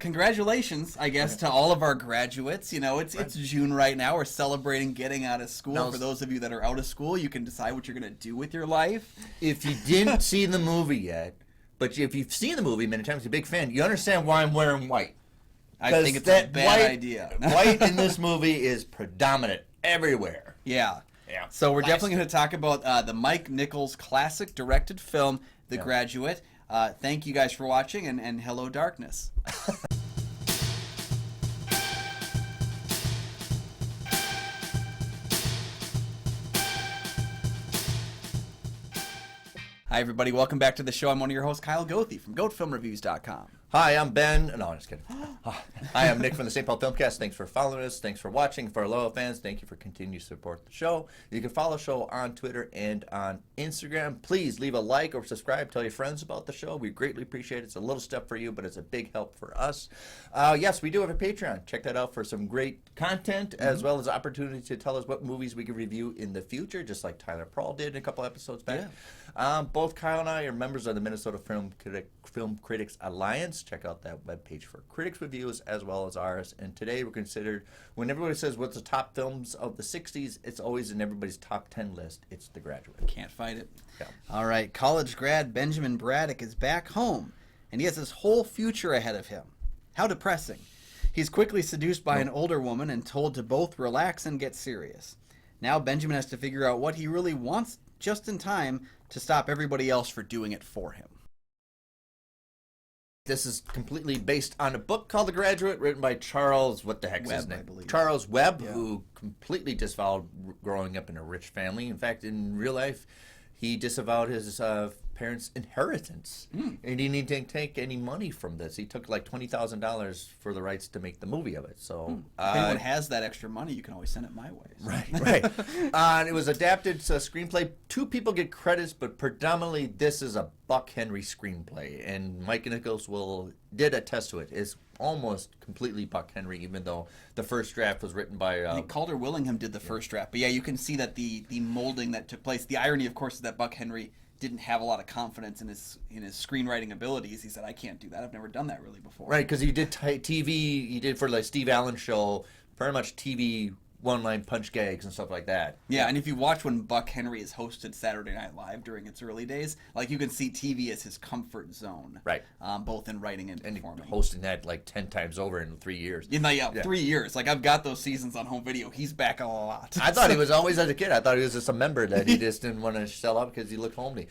congratulations, I guess, to all of our graduates. You know, it's June right now. We're celebrating getting out of school. Now, for those of you that are out of school, you can decide what you're going to do with your life. If you didn't see the movie yet, but if you've seen the movie many times, you're a big fan, you understand why I'm wearing white. I think it's a bad idea. White in this movie is predominant everywhere. Yeah. So we're definitely going to talk about the Mike Nichols classic directed film, The Graduate. Thank you guys for watching, and hello, darkness. Hi, everybody. Welcome back to the show. I'm one of your hosts, Kyle Goethe from GoatFilmReviews.com. Hi, I'm Ben. No, I'm just kidding. Hi, I'm Nick from the St. Paul Filmcast. Thanks for following us. Thanks for watching. For our loyal fans, thank you for continuing to support the show. You can follow the show on Twitter and on Instagram. Please leave a like or subscribe. Tell your friends about the show. We greatly appreciate it. It's a little step for you, but it's a big help for us. Yes, we do have a Patreon. Check that out for some great content, as well as opportunity to tell us what movies we can review in the future, just like Tyler Prawl did a couple episodes back. Both Kyle and I are members of the Minnesota Film Critics Alliance. Check out that webpage for critics reviews as well as ours. And today we're considered, when everybody says what's the top films of the 60s, it's always in everybody's top 10 list. It's The Graduate. Can't fight it. Yeah. All right, college grad Benjamin Braddock is back home, and he has his whole future ahead of him. How depressing. He's quickly seduced by an older woman and told to both relax and get serious. Now Benjamin has to figure out what he really wants just in time to stop everybody else for doing it for him. This is completely based on a book called The Graduate, written by Charles, what the heck is his Webb, I name? believe. Charles Webb, who completely disavowed growing up in a rich family. In fact, in real life, he disavowed his parents' inheritance. And he didn't take any money from this. He took like $20,000 for the rights to make the movie of it. So if anyone has that extra money, you can always send it my way. So. Right. And it was adapted to a screenplay. Two people get credits, but predominantly this is a Buck Henry screenplay. And Mike Nichols did attest to it. It's almost completely Buck Henry, even though the first draft was written by... I think Calder Willingham did the first draft. But yeah, you can see that the molding that took place. The irony, of course, is that Buck Henry didn't have a lot of confidence in his screenwriting abilities. He said, I can't do that. I've never done that really before. Right, because he did TV, he did for like Steve Allen show, very much TV one-line punch gags and stuff like that. Yeah, and if you watch when Buck Henry has hosted Saturday Night Live during its early days, like you can see TV as his comfort zone. Right. Both in writing and performing. Hosting that like 10 times over in 3 years. Yeah, 3 years. Like I've got those seasons on home video. He's back a lot. I thought he was always as a kid. I thought he was just a member that he just didn't want to sell up because he looked homely.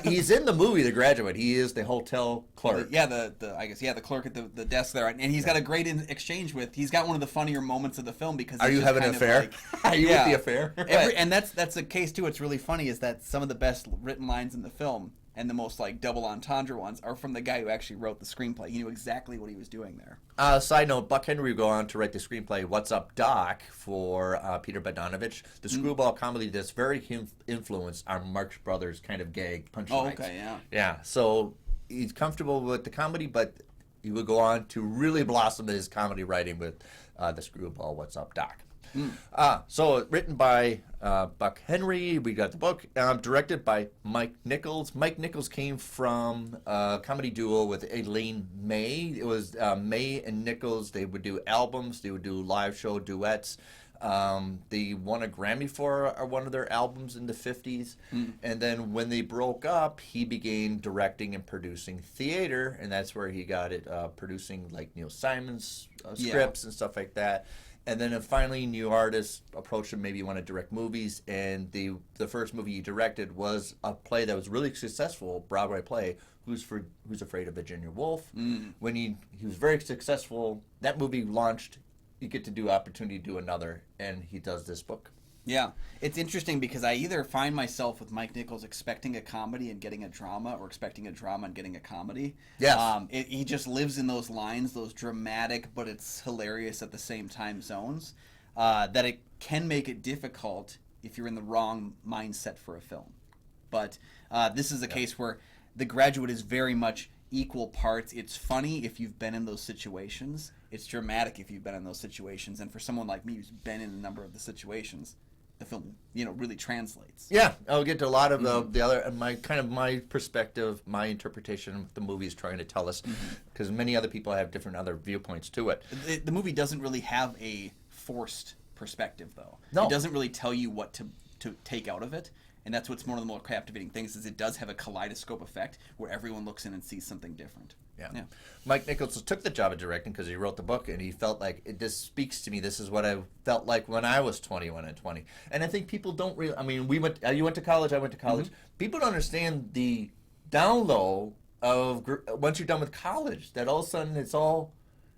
He's in the movie The Graduate. He is the hotel clerk. The clerk at the desk there, and he's got a great exchange with. He's got one of the funnier moments of the film because. Are you having an affair? Are you with the affair? And that's a case too. What's really funny is that some of the best written lines in the film and the most like double entendre ones are from the guy who actually wrote the screenplay. He knew exactly what he was doing there. Side note: Buck Henry would go on to write the screenplay "What's Up, Doc" for Peter Bogdanovich, the screwball comedy that's very influenced our Marx Brothers kind of gag punchlines. Oh, okay, yeah. Yeah, so he's comfortable with the comedy, but he would go on to really blossom his comedy writing with the screwball "What's Up, Doc." So written by Buck Henry, we got the book, directed by Mike Nichols. Mike Nichols came from a comedy duo with Elaine May. It was May and Nichols. They would do albums. They would do live show duets. They won a Grammy for one of their albums in the 50s. And then when they broke up, he began directing and producing theater, and that's where he got it, producing like Neil Simon's scripts and stuff like that. And then finally, new artists approached him, maybe you want to direct movies, and the first movie he directed was a play that was really successful, Broadway play, Who's Afraid of Virginia Woolf. When he was very successful, that movie launched, you get to do opportunity to do another, and he does this book. Yeah, it's interesting because I either find myself with Mike Nichols expecting a comedy and getting a drama, or expecting a drama and getting a comedy. Yes. He just lives in those lines, those dramatic but it's hilarious at the same time zones, that it can make it difficult if you're in the wrong mindset for a film. But this is a case where The Graduate is very much equal parts. It's funny if you've been in those situations. It's dramatic if you've been in those situations. And for someone like me who's been in a number of the situations, the film, really translates. Yeah, I'll get to a lot of the other my perspective, my interpretation of what the movie is trying to tell us, because many other people have different other viewpoints to it. The movie doesn't really have a forced perspective, though. No. It doesn't really tell you what to take out of it, and that's what's one of the more captivating things, is it does have a kaleidoscope effect where everyone looks in and sees something different. Yeah. Mike Nichols took the job of directing because he wrote the book, and he felt like this speaks to me. This is what I felt like when I was 21 and 20. And I think people don't really. I mean, you went to college. I went to college. People don't understand the down low of once you're done with college. That all of a sudden it's all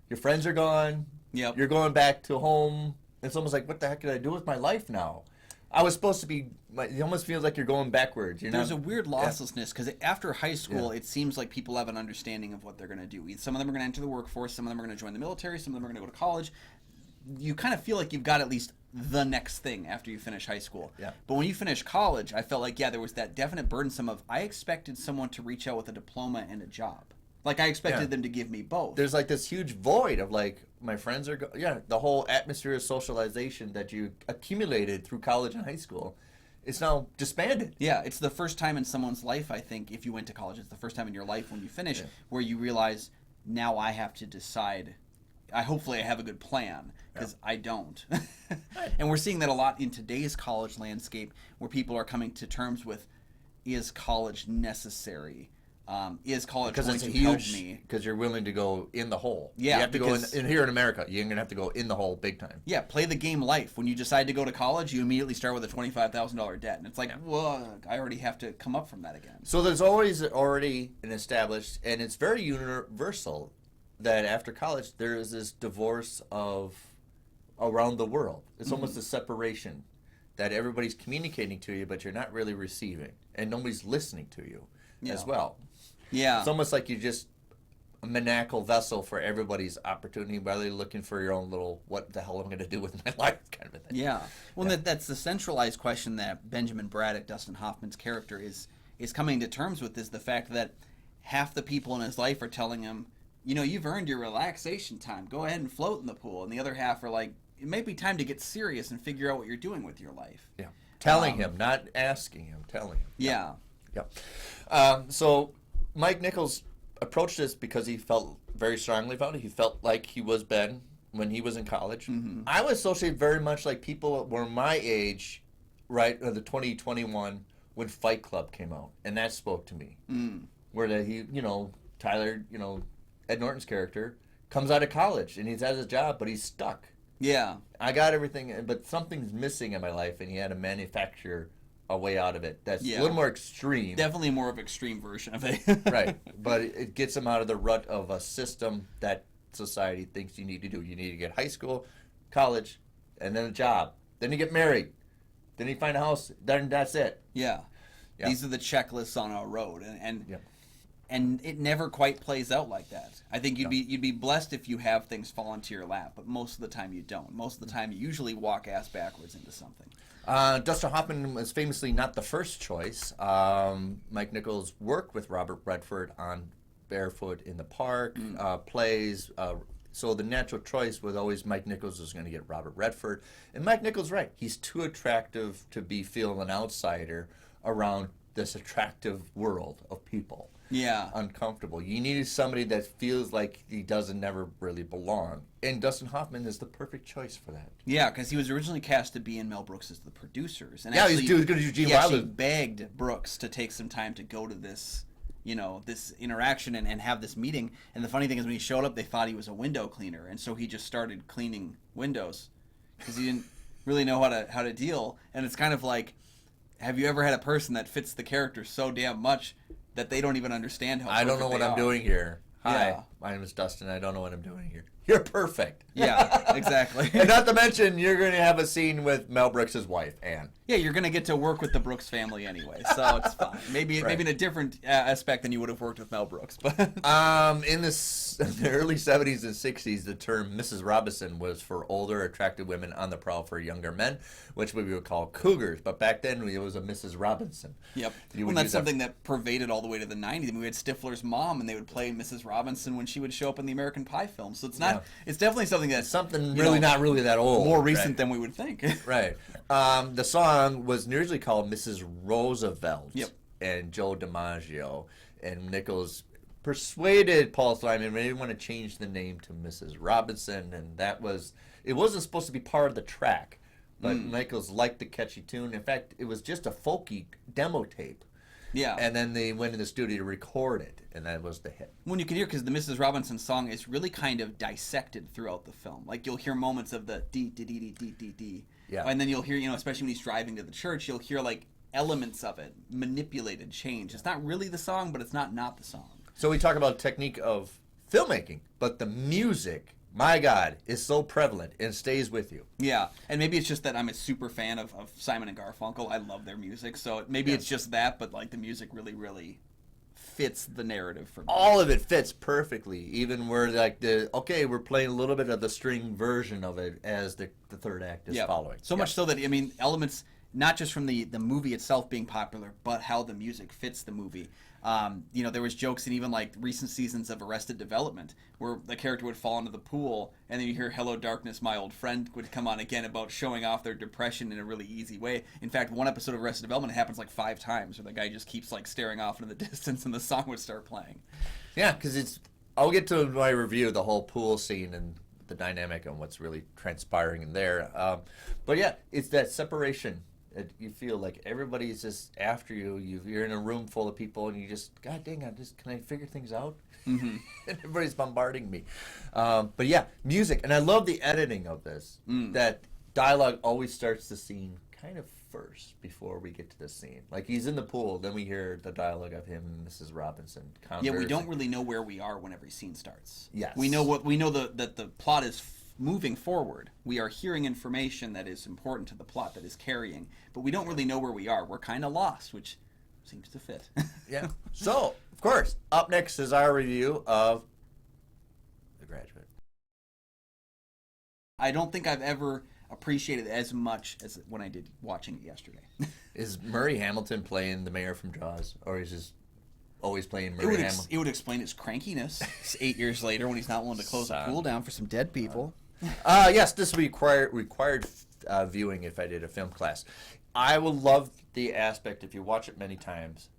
your friends are gone. Yep. You're going back to home. It's almost like, what the heck did I do with my life now? I was supposed to be. It almost feels like you're going backwards. There's a weird losslessness because after high school, it seems like people have an understanding of what they're going to do. Some of them are going to enter the workforce. Some of them are going to join the military. Some of them are going to go to college. You kind of feel like you've got at least the next thing after you finish high school. Yeah. But when you finish college, I felt like, there was that definite burdensome of, I expected someone to reach out with a diploma and a job. Like, I expected them to give me both. There's like this huge void of like, my friends are, the whole atmosphere of socialization that you accumulated through college and high school, it's now disbanded. Yeah, it's the first time in someone's life, I think, if you went to college, it's the first time in your life when you finish where you realize, now I have to decide. Hopefully I have a good plan, because I don't. And we're seeing that a lot in today's college landscape, where people are coming to terms with, is college necessary? Is college going to help me? Because you're willing to go in the hole. Yeah, you have to go in here in America. You're going to have to go in the hole big time. Yeah, play the game life. When you decide to go to college, you immediately start with a $25,000 debt, and it's like, well, I already have to come up from that again. So there's already an established, and it's very universal, that after college there is this divorce of around the world. It's almost a separation, that everybody's communicating to you, but you're not really receiving, and nobody's listening to you as well. Yeah. It's almost like you're just a maniacal vessel for everybody's opportunity, rather than looking for your own little, what the hell am I going to do with my life kind of a thing. Yeah. Well, that's the centralized question that Benjamin Braddock, Dustin Hoffman's character, is coming to terms with, is the fact that half the people in his life are telling him, you've earned your relaxation time. Go ahead and float in the pool. And the other half are like, it may be time to get serious and figure out what you're doing with your life. Yeah. Telling him, not asking him, telling him. Yeah. So Mike Nichols approached this because he felt very strongly about it. He felt like he was Ben when he was in college. I would associate very much like people were my age, right, the 2021, when Fight Club came out. And that spoke to me. Where Tyler, Ed Norton's character, comes out of college and he has a job, but he's stuck. Yeah. I got everything, but something's missing in my life, and he had to manufacture a way out of it that's a little more extreme. Definitely more of an extreme version of it. Right. But it gets him out of the rut of a system that society thinks you need to do. You need to get high school, college, and then a job. Then you get married. Then you find a house. Then that's it. Yeah. These are the checklists on our road. And it never quite plays out like that. I think you'd be blessed if you have things fall into your lap, but most of the time you don't. Most of the time you usually walk ass backwards into something. Dustin Hoffman was famously not the first choice. Mike Nichols worked with Robert Redford on Barefoot in the Park, plays. So the natural choice was always Mike Nichols was going to get Robert Redford. And Mike Nichols, right, he's too attractive to be feeling an outsider around this attractive world of people. Yeah. Uncomfortable. You needed somebody that feels like he doesn't never really belong. And Dustin Hoffman is the perfect choice for that. Yeah, because he was originally cast to be in Mel Brooks as the producers. And yeah, actually, he's going to do Gene he Wilder. actually begged Brooks to take some time to go to this, this interaction and have this meeting. And the funny thing is, when he showed up, they thought he was a window cleaner. And so he just started cleaning windows because he didn't really know how to deal. And it's kind of like, have you ever had a person that fits the character so damn much that they don't even understand how I don't know what I'm doing here. Hi, Yeah. my name is Dustin. I don't know what I'm doing here. You're perfect. Yeah, exactly. And not to mention, you're going to have a scene with Mel Brooks' wife, Anne. Yeah, you're going to get to work with the Brooks family anyway, so it's fine. Maybe in a different aspect than you would have worked with Mel Brooks. But in the early 70s and 60s, the term Mrs. Robinson was for older, attractive women on the prowl for younger men, which we would call cougars. But back then, it was a Mrs. Robinson. Yep. Well, that's something that pervaded all the way to the 90s. I mean, we had Stifler's mom, and they would play Mrs. Robinson when she would show up in the American Pie film. So it's not. It's definitely something that's something really not really that old. More recent than we would think. Right. The song was originally called Mrs. Roosevelt. Yep. And Joe DiMaggio and Nichols persuaded Paul Simon they want to change the name to Mrs. Robinson, and it wasn't supposed to be part of the track, but Nichols liked the catchy tune. In fact, it was just a folky demo tape. Yeah. And then they went in the studio to record it, and that was the hit. When you can hear, because the Mrs. Robinson song is really kind of dissected throughout the film. Like, you'll hear moments of the dee dee dee dee dee dee dee. Yeah. And then you'll hear, especially when he's driving to the church, you'll hear like elements of it, manipulated, changed. It's not really the song, but it's not the song. So we talk about technique of filmmaking, but the music, my God, is so prevalent and stays with you. Yeah, and maybe it's just that I'm a super fan of Simon and Garfunkel. I love their music, so maybe it's just that, but like the music really, really fits the narrative for me. All of it fits perfectly, even where like we're playing a little bit of the string version of it as the third act is following. So much so that, elements not just from the movie itself being popular, but how the music fits the movie. There was jokes in even like recent seasons of Arrested Development where the character would fall into the pool and then you hear Hello Darkness, My Old Friend would come on again about showing off their depression in a really easy way. In fact, one episode of Arrested Development happens like 5 times where the guy just keeps like staring off into the distance and the song would start playing. Yeah, because I'll get to my review of the whole pool scene and the dynamic and what's really transpiring in there. But yeah, it's that separation. You feel like everybody's just after you. You're in a room full of people, and you just, God dang, can I figure things out? Mm-hmm. And everybody's bombarding me. But yeah, music, and I love the editing of this. That dialogue always starts the scene kind of first before we get to the scene. Like he's in the pool, then we hear the dialogue of him and Mrs. Robinson conversing. Yeah, we don't really know where we are when every scene starts. Yes, we know that the plot is moving forward. We are hearing information that is important to the plot, that is carrying, but we don't really know where we are. We're kind of lost, which seems to fit. Yeah. So, of course, up next is our review of The Graduate. I don't think I've ever appreciated it as much as when I did watching it yesterday. Is Murray Hamilton playing the mayor from Jaws, or is just always playing Murray Hamilton? It would explain his crankiness 8 years later when he's not willing to close the pool down for some dead people. Yes, this would be required viewing if I did a film class. I will love the aspect, if you watch it many times,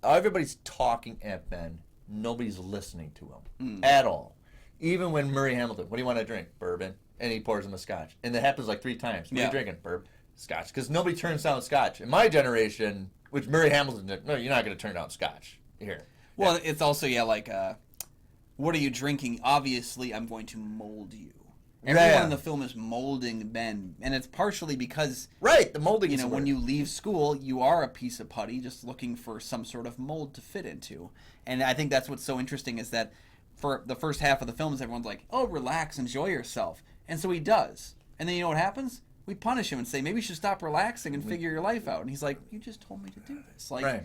everybody's talking at Ben. Nobody's listening to him at all. Even when Murray Hamilton, what do you want to drink? Bourbon. And he pours him a scotch. And that happens like 3 times. What are you drinking? Bourbon. Scotch. Because nobody turns down scotch. In my generation, which Murray Hamilton did, no, you're not going to turn down scotch. Here. Well, it's also, what are you drinking? Obviously, I'm going to mold you. Everyone in the film is molding Ben, and it's partially because the molding. When you leave school, you are a piece of putty, just looking for some sort of mold to fit into. And I think that's what's so interesting is that for the first half of the film, everyone's like, "Oh, relax, enjoy yourself," and so he does. And then you know what happens? We punish him and say, "Maybe you should stop relaxing and figure your life out." And he's like, "You just told me to do this." Like,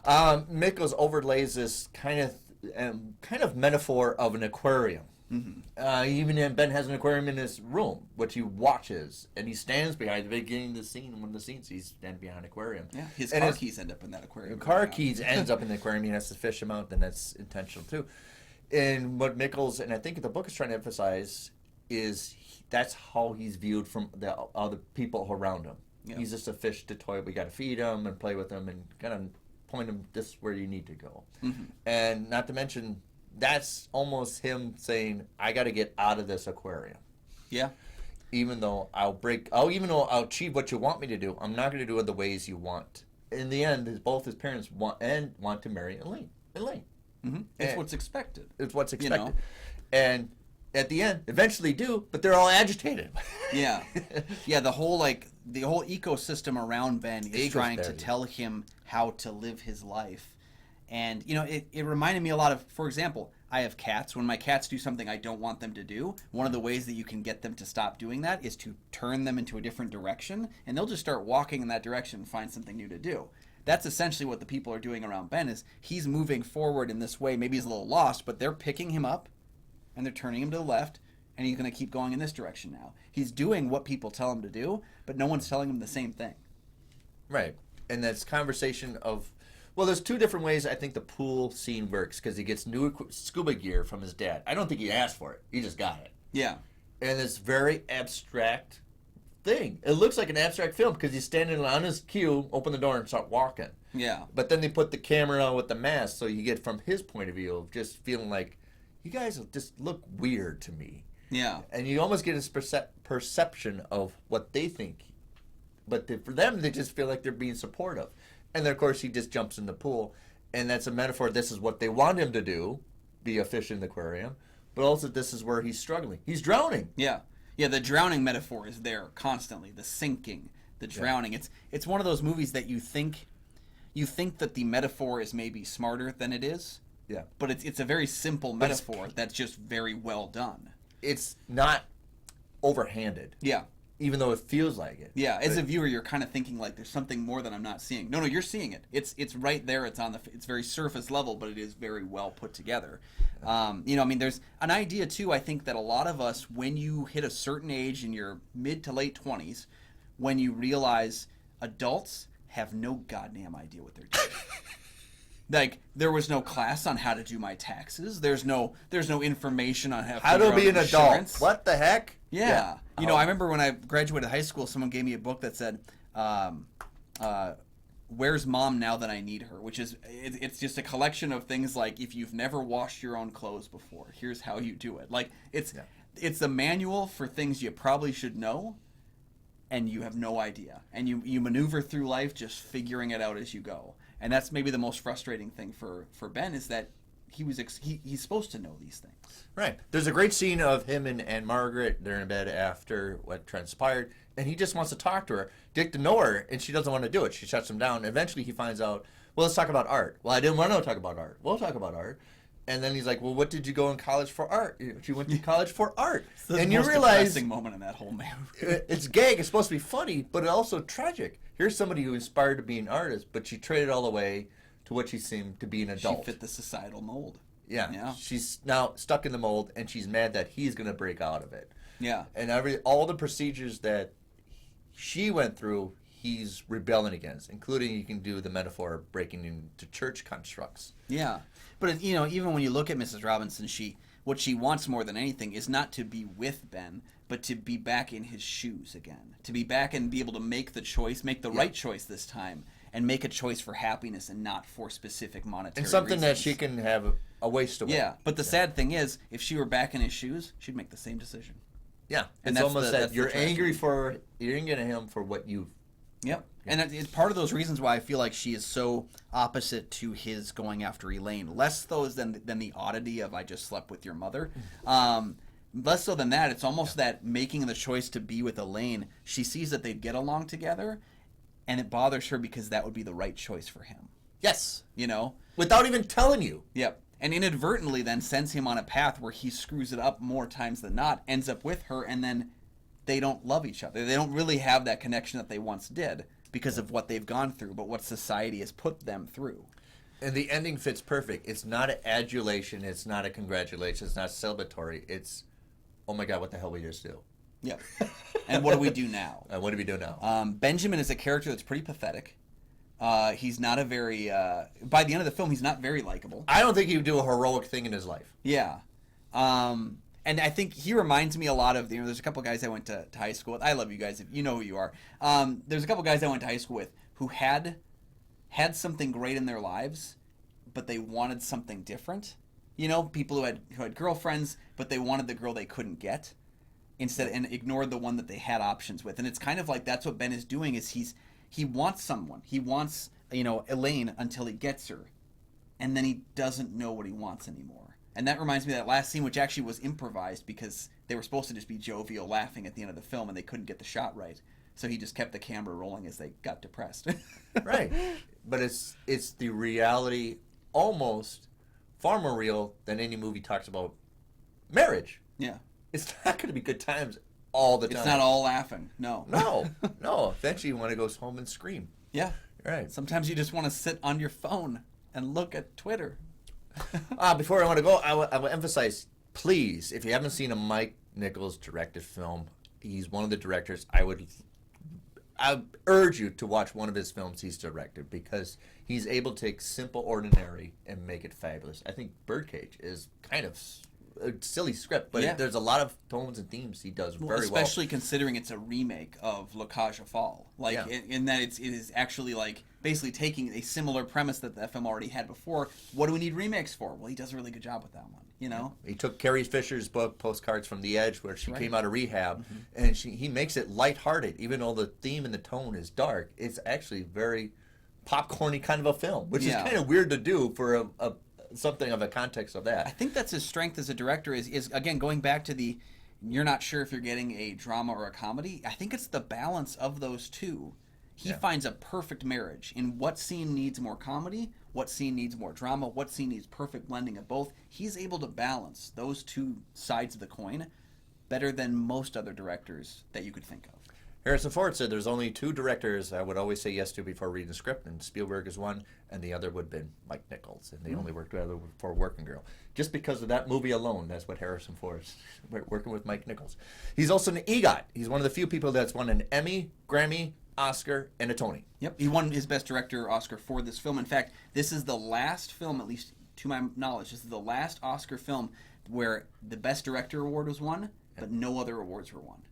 Miklos overlays this kind of metaphor of an aquarium. Mm-hmm. Even Ben has an aquarium in his room, which he watches, and he stands behind the beginning of the scene. One of the scenes, he's standing behind an aquarium. Yeah, his car keys end up in that aquarium. Car keys ends up in the aquarium. He has to fish them out, and that's intentional too. And what Miklos, and I think the book is trying to emphasize, is that's how he's viewed from the other people around him. Yeah. He's just a fish to toy. We got to feed him and play with him and kind of point him this is where you need to go. Mm-hmm. And not to mention, that's almost him saying, I got to get out of this aquarium. Yeah. Even though I'll achieve what you want me to do, I'm not going to do it the ways you want. In the end, both his parents want to marry Elaine. Mm-hmm. It's what's expected. It's what's expected. And at the end, eventually do, but they're all agitated. Yeah. Yeah, the whole ecosystem around Ben is trying to tell him how to live his life. And, it reminded me a lot of, for example, I have cats. When my cats do something I don't want them to do, one of the ways that you can get them to stop doing that is to turn them into a different direction, and they'll just start walking in that direction and find something new to do. That's essentially what the people are doing around Ben, is he's moving forward in this way. Maybe he's a little lost, but they're picking him up, and they're turning him to the left, and he's going to keep going in this direction now. He's doing what people tell him to do, but no one's telling him the same thing. Right. And that's conversation of Well, there's two different ways I think the pool scene works because he gets new scuba gear from his dad. I don't think he asked for it. He just got it. Yeah. And it's very abstract thing. It looks like an abstract film because he's standing on his cue, open the door, and start walking. Yeah. But then they put the camera on with the mask, so you get from his point of view of just feeling like, you guys just look weird to me. Yeah. And you almost get his perception of what they think. But for them, they just feel like they're being supportive. And then, of course, he just jumps in the pool. And that's a metaphor. This is what they want him to do, be a fish in the aquarium. But also, this is where he's struggling. He's drowning. Yeah. Yeah, the drowning metaphor is there constantly. The sinking, the drowning. Yeah. It's one of those movies that you think that the metaphor is maybe smarter than it is. Yeah. But it's a very simple metaphor that's just very well done. It's not overhanded. Yeah. Even though it feels like it. Yeah, as a viewer, you're kind of thinking like there's something more that I'm not seeing. No, you're seeing it. It's right there. It's very surface level, but it is very well put together. There's an idea too. I think that a lot of us, when you hit a certain age in your mid to late 20s, when you realize adults have no goddamn idea what they're doing. Like, there was no class on how to do my taxes. There's no information on how to be an insurance. Adult. What the heck? Yeah. I remember when I graduated high school, someone gave me a book that said, Where's Mom Now That I Need Her? Which is, it's just a collection of things like, if you've never washed your own clothes before, here's how you do it. Like, it's a manual for things you probably should know, and you have no idea. And you maneuver through life just figuring it out as you go. And that's maybe the most frustrating thing for Ben, is that he's supposed to know these things. Right. There's a great scene of him and Margaret. They're in bed after what transpired, and he just wants to talk to her, get to know her, and she doesn't want to do it. She shuts him down. Eventually, he finds out, well, let's talk about art. Well, I didn't want to talk about art. We'll talk about art. And then he's like, well, what did you go in college for art? She went to college for art. And you realize the moment in that whole movie. It's gag. It's supposed to be funny, but also tragic. Here's somebody who inspired to be an artist, but she traded all the way to what she seemed to be an adult. She fit the societal mold. Yeah. She's now stuck in the mold, and she's mad that he's going to break out of it. Yeah. And all the procedures that she went through, he's rebelling against, including, you can do the metaphor of breaking into church constructs. Yeah. But, even when you look at Mrs. Robinson, what she wants more than anything is not to be with Ben, but to be back in his shoes again. To be back and be able to make the choice, make the right choice this time, and make a choice for happiness and not for specific monetary and something reasons. that she can have a waste away. Yeah, but the sad thing is, if she were back in his shoes, she'd make the same decision. Yeah, and it's almost that you're angry at him for what you've. Yep, and it's part of those reasons why I feel like she is so opposite to his going after Elaine. Less so than the oddity of I just slept with your mother. Less so than that, it's almost that making the choice to be with Elaine. She sees that they'd get along together, and it bothers her because that would be the right choice for him. Yes, without even telling you. Yep. And inadvertently then sends him on a path where he screws it up more times than not, ends up with her, and then they don't love each other. They don't really have that connection that they once did because of what they've gone through, but what society has put them through. And the ending fits perfect. It's not an adulation. It's not a congratulation. It's not celebratory. It's, oh my God, what the hell we just do? Yep. And what do we do now? What do we do now? Benjamin is a character that's pretty pathetic. He's not a very, by the end of the film, he's not very likable. I don't think he would do a heroic thing in his life. Yeah. And I think he reminds me a lot of, there's a couple guys I went to high school with. I love you guys, if you know who you are. There's a couple guys I went to high school with who had something great in their lives, but they wanted something different. People who had girlfriends, but they wanted the girl they couldn't get and ignored the one that they had options with. And it's kind of like that's what Ben is doing, is he wants someone. He wants, Elaine until he gets her. And then he doesn't know what he wants anymore. And that reminds me of that last scene, which actually was improvised because they were supposed to just be jovial laughing at the end of the film, and they couldn't get the shot right. So he just kept the camera rolling as they got depressed. Right. But it's the reality, almost far more real than any movie talks about marriage. Yeah. It's not going to be good times all the time. It's not all laughing. No. No. Eventually you want to go home and scream. Yeah. Right. Sometimes you just want to sit on your phone and look at Twitter. Before I want to go, I will emphasize, please, if you haven't seen a Mike Nichols directed film, he's one of the directors I would I urge you to watch one of his films he's directed, because he's able to take simple, ordinary, and make it fabulous. I think Birdcage is kind of a silly script, but there's a lot of tones and themes he does very well. Especially considering it's a remake of La Cage aux Folles. Like, in that it is actually, like, basically taking a similar premise that the film already had before. What do we need remakes for? Well, he does a really good job with that one, you know? He took Carrie Fisher's book, Postcards from the Edge, where she came out of rehab, and he makes it lighthearted. Even though the theme and the tone is dark, it's actually very popcorny kind of a film, which is kind of weird to do for a something of a context of that. I think that's his strength as a director is again, going back to the, you're not sure if you're getting a drama or a comedy. I think it's the balance of those two. He finds a perfect marriage in what scene needs more comedy, what scene needs more drama, what scene needs perfect blending of both. He's able to balance those two sides of the coin better than most other directors that you could think of. Harrison Ford said there's only two directors I would always say yes to before reading the script, and Spielberg is one, and the other would have been Mike Nichols, and they only worked together for Working Girl. Just because of that movie alone, that's what Harrison Ford's working with Mike Nichols. He's also an EGOT. He's one of the few people that's won an Emmy, Grammy, Oscar, and a Tony. Yep, he won his Best Director Oscar for this film. In fact, this is the last film, at least to my knowledge, this is the last Oscar film where the Best Director award was won, but no other awards were won.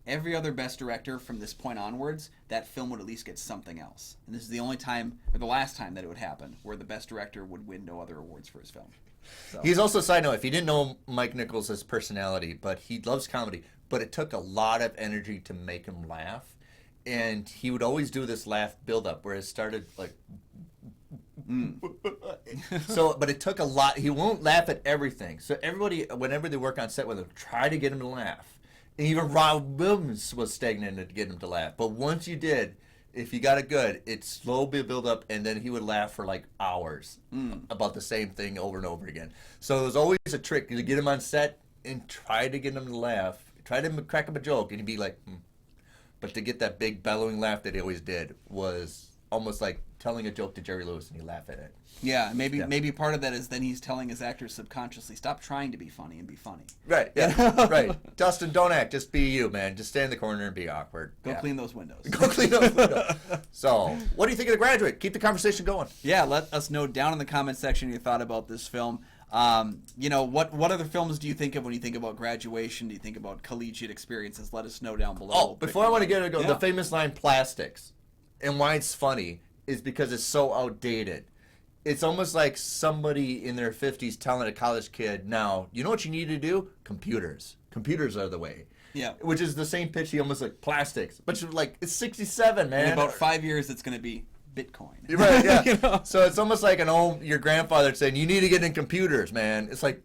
Every other Best Director from this point onwards, that film would at least get something else. And this is the only time, or the last time that it would happen, where the Best Director would win no other awards for his film. So. He's also, side note, if you didn't know Mike Nichols' personality, but he loves comedy, but it took a lot of energy to make him laugh. And he would always do this laugh build-up where it started like... So, but it took a lot. He won't laugh at everything. So everybody, whenever they work on set with him, try to get him to laugh. And even Rob Williams was stagnant to get him to laugh. But once you did, if you got it good, it slowly build up, and then he would laugh for like hours about the same thing over and over again. So it was always a trick to get him on set and try to get him to laugh. Try to crack him a joke, and he'd be like, But to get that big bellowing laugh that he always did was almost like telling a joke to Jerry Lewis and he'd laugh at it. Yeah, maybe part of that is then he's telling his actors subconsciously, stop trying to be funny and be funny. Right, yeah, right. Dustin, don't act. Just be you, man. Just stay in the corner and be awkward. Go clean those windows. Go clean those windows. So, what do you think of The Graduate? Keep the conversation going. Yeah, let us know down in the comment section your thought about this film. You know, what other films do you think of when you think about graduation? Do you think about collegiate experiences? Let us know down below. Oh, before I want to get it go, the famous line, plastics, and why it's funny is because it's so outdated. It's almost like somebody in their 50s telling a college kid, now, you know what you need to do? Computers. Computers are the way. Yeah. Which is the same pitch, he almost like plastics. But you're like, it's 67, man. In about 5 years, it's going to be Bitcoin. Right, yeah. You know? So it's almost like your grandfather saying, you need to get in computers, man. It's like...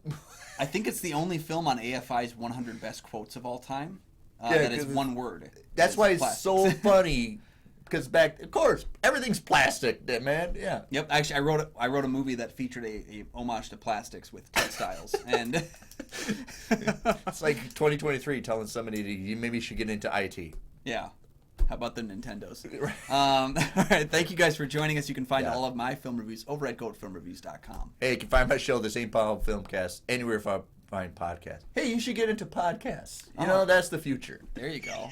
I think it's the only film on AFI's 100 best quotes of all time that is one word. That's why it's so funny. Because of course, everything's plastic, man. Yeah. Yep. Actually, I wrote a movie that featured a homage to plastics with textiles, and it's like 2023 telling somebody you maybe should get into IT. Yeah. How about the Nintendos? All right. Thank you guys for joining us. You can find all of my film reviews over at goatfilmreviews.com. Hey, you can find my show, The St. Paul Filmcast, anywhere if I find podcasts. Hey, you should get into podcasts. You know, that's the future. There you go.